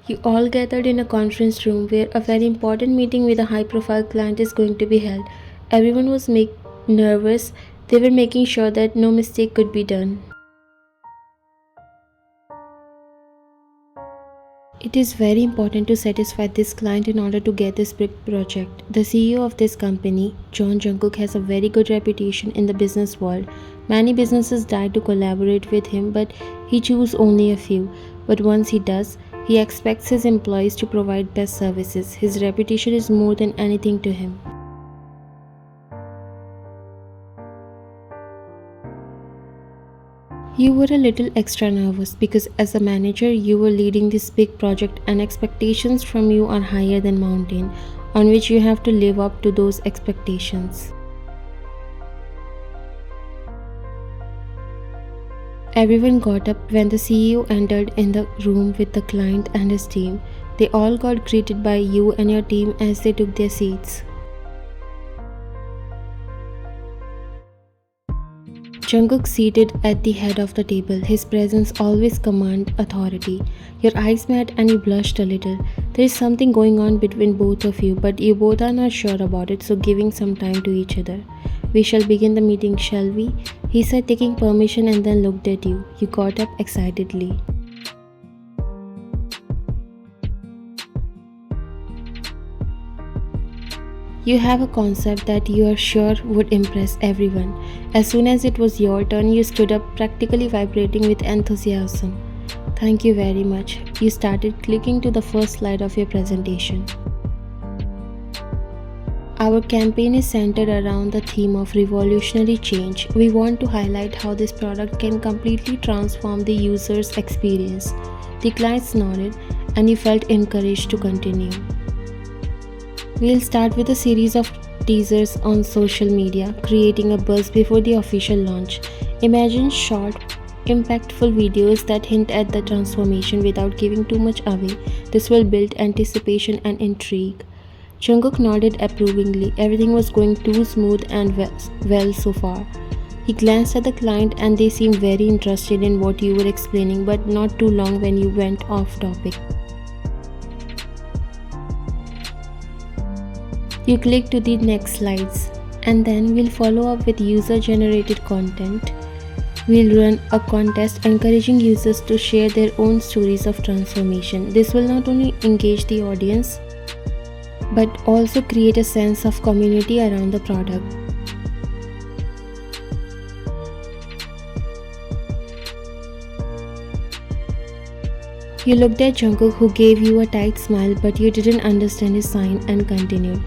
You all gathered in a conference room where a very important meeting with a high profile client is going to be held. Everyone was nervous. They were making sure that no mistake could be done. It is very important to satisfy this client in order to get this big project. The CEO of this company, John Jungkook, has a very good reputation in the business world. Many businesses die to collaborate with him, but he chooses only a few. But once he does, he expects his employees to provide best services. His reputation is more than anything to him. You were a little extra nervous because as a manager you were leading this big project and expectations from you are higher than mountain on which you have to live up to those expectations. Everyone got up when the CEO entered in the room with the client and his team. They all got greeted by you and your team as they took their seats. Jungkook seated at the head of the table. His presence always commanded authority. Your eyes met and you blushed a little. There is something going on between both of you, but you both are not sure about it, so giving some time to each other. We shall begin the meeting, shall we? He said, taking permission, and then looked at you. You got up excitedly. You have a concept that you are sure would impress everyone. As soon as it was your turn, you stood up, practically vibrating with enthusiasm. Thank you very much. You started clicking to the first slide of your presentation. Our campaign is centered around the theme of revolutionary change. We want to highlight how this product can completely transform the user's experience. The clients nodded, and you felt encouraged to continue. We'll start with a series of teasers on social media, creating a buzz before the official launch. Imagine short, impactful videos that hint at the transformation without giving too much away. This will build anticipation and intrigue. Jungkook nodded approvingly. Everything was going too smooth and well so far. He glanced at the client and they seemed very interested in what you were explaining, but not too long when you went off topic. You click to the next slides, and then we'll follow up with user-generated content. We'll run a contest encouraging users to share their own stories of transformation. This will not only engage the audience, but also create a sense of community around the product. You looked at Jungkook, who gave you a tight smile, but you didn't understand his sign and continued.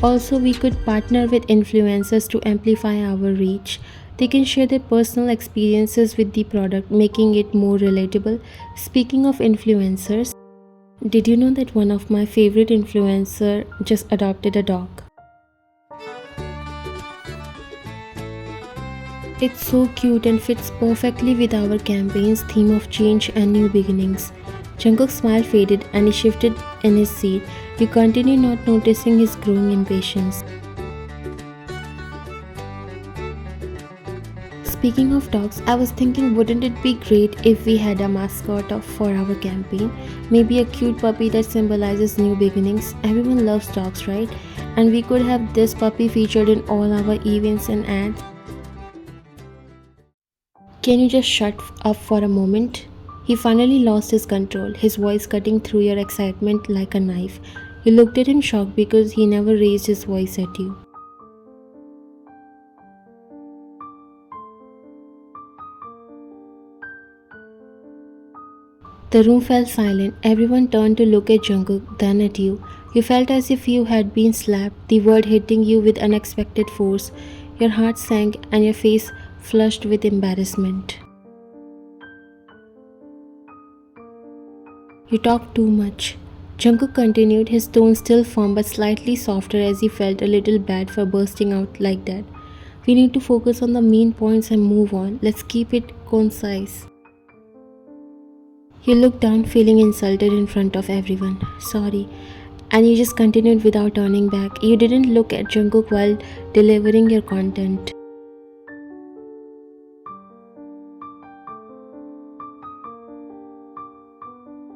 Also, we could partner with influencers to amplify our reach. They can share their personal experiences with the product, making it more relatable. Speaking of influencers, did you know that one of my favorite influencers just adopted a dog? It's so cute and fits perfectly with our campaign's theme of change and new beginnings. Jungkook's smile faded and he shifted in his seat. You continue not noticing his growing impatience. Speaking of dogs, I was thinking, wouldn't it be great if we had a mascot for our campaign? Maybe a cute puppy that symbolizes new beginnings. Everyone loves dogs, right? And we could have this puppy featured in all our events and ads. Can you just shut up for a moment? He finally lost his control, his voice cutting through your excitement like a knife. You looked at him shocked because he never raised his voice at you. The room fell silent. Everyone turned to look at Jungkook, then at you. You felt as if you had been slapped, the word hitting you with unexpected force. Your heart sank and your face flushed with embarrassment. You talk too much. Jungkook continued, his tone still firm but slightly softer as he felt a little bad for bursting out like that. We need to focus on the main points and move on. Let's keep it concise. You looked down, feeling insulted in front of everyone. Sorry. And you just continued without turning back. You didn't look at Jungkook while delivering your content.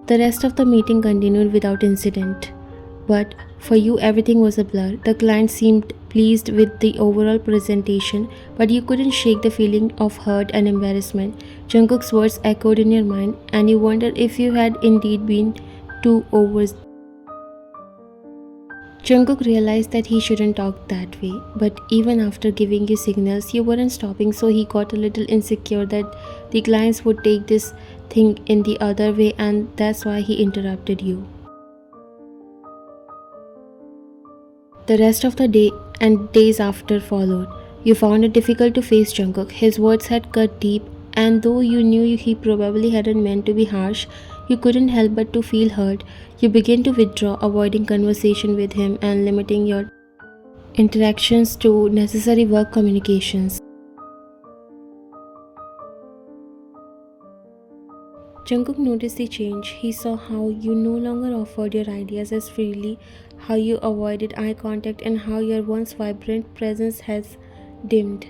The rest of the meeting continued without incident. But for you, everything was a blur. The client seemed pleased with the overall presentation, but you couldn't shake the feeling of hurt and embarrassment. Jungkook's words echoed in your mind, and you wondered if you had indeed been too over. Jungkook realized that he shouldn't talk that way, but even after giving you signals, you weren't stopping, so he got a little insecure that the clients would take this thing in the other way, and that's why he interrupted you. The rest of the day and days after followed. You found it difficult to face Jungkook. His words had cut deep, and though you knew he probably hadn't meant to be harsh, you couldn't help but to feel hurt. You began to withdraw, avoiding conversation with him and limiting your interactions to necessary work communications. Jungkook noticed the change. He saw how you no longer offered your ideas as freely, how you avoided eye contact, and how your once vibrant presence has dimmed.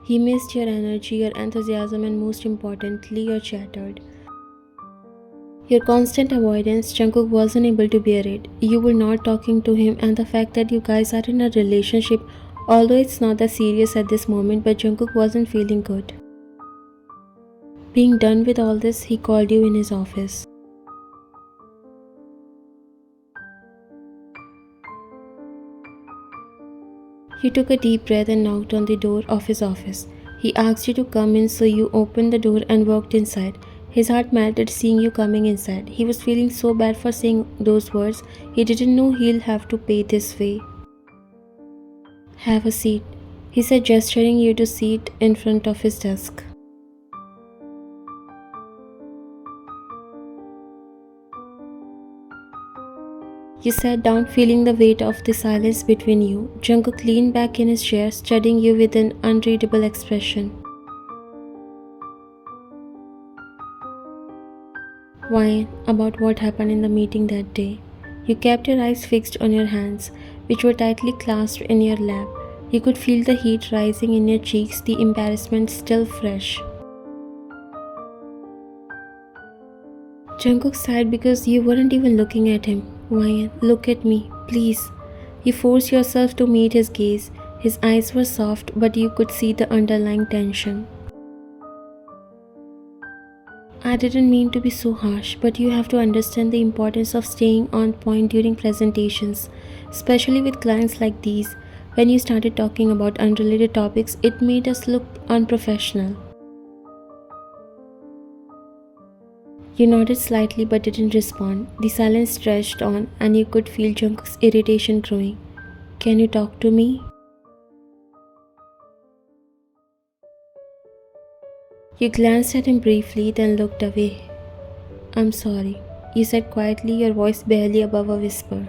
He missed your energy, your enthusiasm, and most importantly, your chatter. Your constant avoidance, Jungkook wasn't able to bear it. You were not talking to him, and the fact that you guys are in a relationship, although it's not that serious at this moment, but Jungkook wasn't feeling good. Being done with all this, he called you in his office. You took a deep breath and knocked on the door of his office. He asked you to come in, so you opened the door and walked inside. His heart melted seeing you coming inside. He was feeling so bad for saying those words. He didn't know he'll have to pay this way. Have a seat, he said, gesturing you to sit in front of his desk. You sat down, feeling the weight of the silence between you. Jungkook leaned back in his chair, studying you with an unreadable expression. Why? About what happened in the meeting that day. You kept your eyes fixed on your hands, which were tightly clasped in your lap. You could feel the heat rising in your cheeks, the embarrassment still fresh. Jungkook sighed because you weren't even looking at him. Why? Look at me, please. You forced yourself to meet his gaze. His eyes were soft, but you could see the underlying tension. I didn't mean to be so harsh, but you have to understand the importance of staying on point during presentations, especially with clients like these. When you started talking about unrelated topics, it made us look unprofessional. You nodded slightly but didn't respond. The silence stretched on, and you could feel Jungkook's irritation growing. Can you talk to me? You glanced at him briefly, then looked away. I'm sorry, you said quietly, your voice barely above a whisper.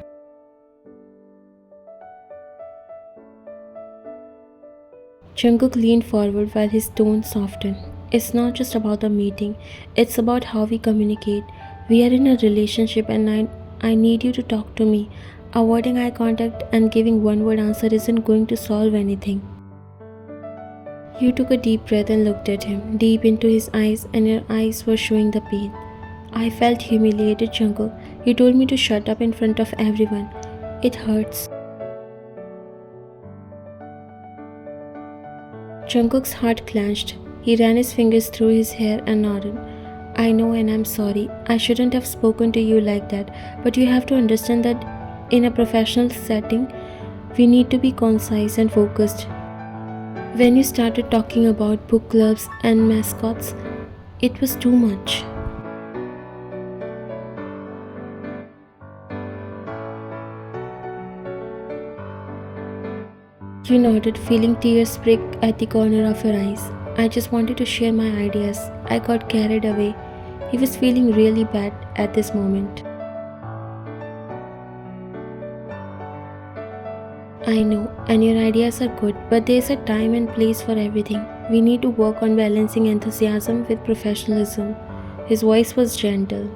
Jungkook leaned forward while his tone softened. It's not just about the meeting, it's about how we communicate. We are in a relationship, and I need you to talk to me. Avoiding eye contact and giving one-word answer isn't going to solve anything. You took a deep breath and looked at him, deep into his eyes, and your eyes were showing the pain. I felt humiliated, Jungkook. You told me to shut up in front of everyone. It hurts. Jungkook's heart clenched. He ran his fingers through his hair and nodded. I know, and I'm sorry. I shouldn't have spoken to you like that, but you have to understand that in a professional setting, we need to be concise and focused. When you started talking about book clubs and mascots, it was too much. You nodded, feeling tears prick at the corner of your eyes. I just wanted to share my ideas. I got carried away. He was feeling really bad at this moment. I know, and your ideas are good, but there's a time and place for everything. We need to work on balancing enthusiasm with professionalism. His voice was gentle.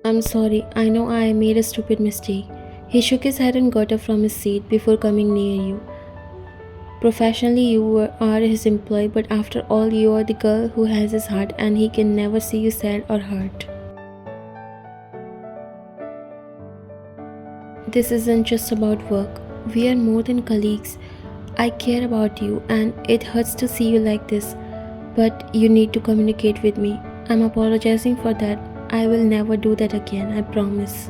I'm sorry, I know I made a stupid mistake. He shook his head and got up from his seat before coming near you. Professionally, are his employee, but after all, you are the girl who has his heart and he can never see you sad or hurt. This isn't just about work. We are more than colleagues. I care about you and it hurts to see you like this, but you need to communicate with me. I'm apologizing for that. I will never do that again, I promise.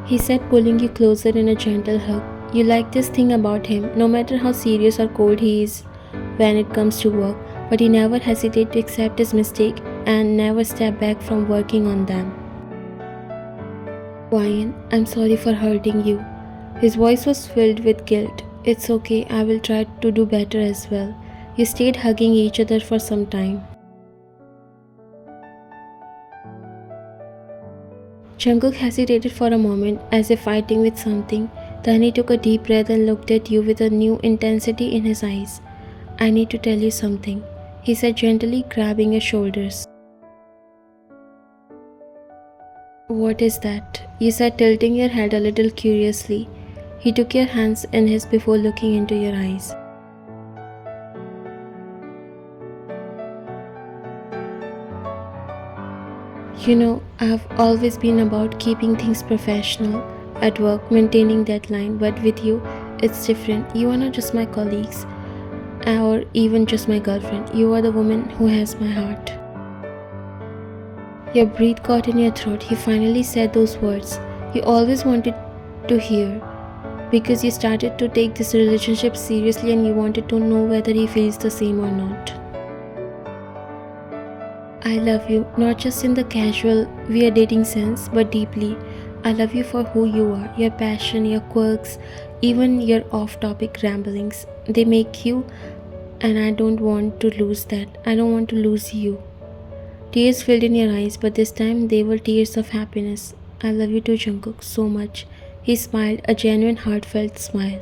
He said, pulling you closer in a gentle hug. You like this thing about him, no matter how serious or cold he is when it comes to work, but he never hesitates to accept his mistake and never step back from working on them. Ryan, I'm sorry for hurting you. His voice was filled with guilt. It's okay, I will try to do better as well. You stayed hugging each other for some time. Jungkook hesitated for a moment, as if fighting with something. Then he took a deep breath and looked at you with a new intensity in his eyes. I need to tell you something, he said gently, grabbing your shoulders. What is that? You said, tilting your head a little curiously. He took your hands in his before looking into your eyes. You know, I've always been about keeping things professional at work, maintaining that line, but with you, it's different. You are not just my colleagues or even just my girlfriend. You are the woman who has my heart. Your breath caught in your throat. He finally said those words you always wanted to hear, because you started to take this relationship seriously and you wanted to know whether he feels the same or not. I love you, not just in the casual, we are dating sense, but deeply. I love you for who you are, your passion, your quirks, even your off-topic ramblings. They make you, and I don't want to lose that. I don't want to lose you. Tears filled in your eyes, but this time they were tears of happiness. I love you too, Jungkook, so much. He smiled, a genuine heartfelt smile.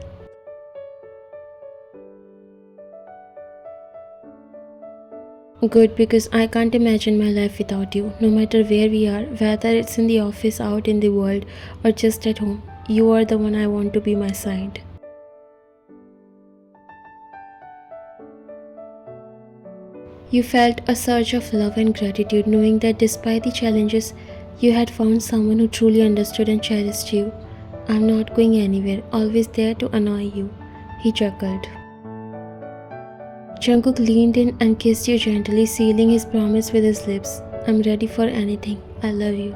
Good, because I can't imagine my life without you. No matter where we are, whether it's in the office, out in the world, or just at home, you are the one I want to be my side. You felt a surge of love and gratitude, knowing that despite the challenges, you had found someone who truly understood and cherished you. I'm not going anywhere, always there to annoy you, he chuckled. Jungkook leaned in and kissed you gently, sealing his promise with his lips. I'm ready for anything. I love you.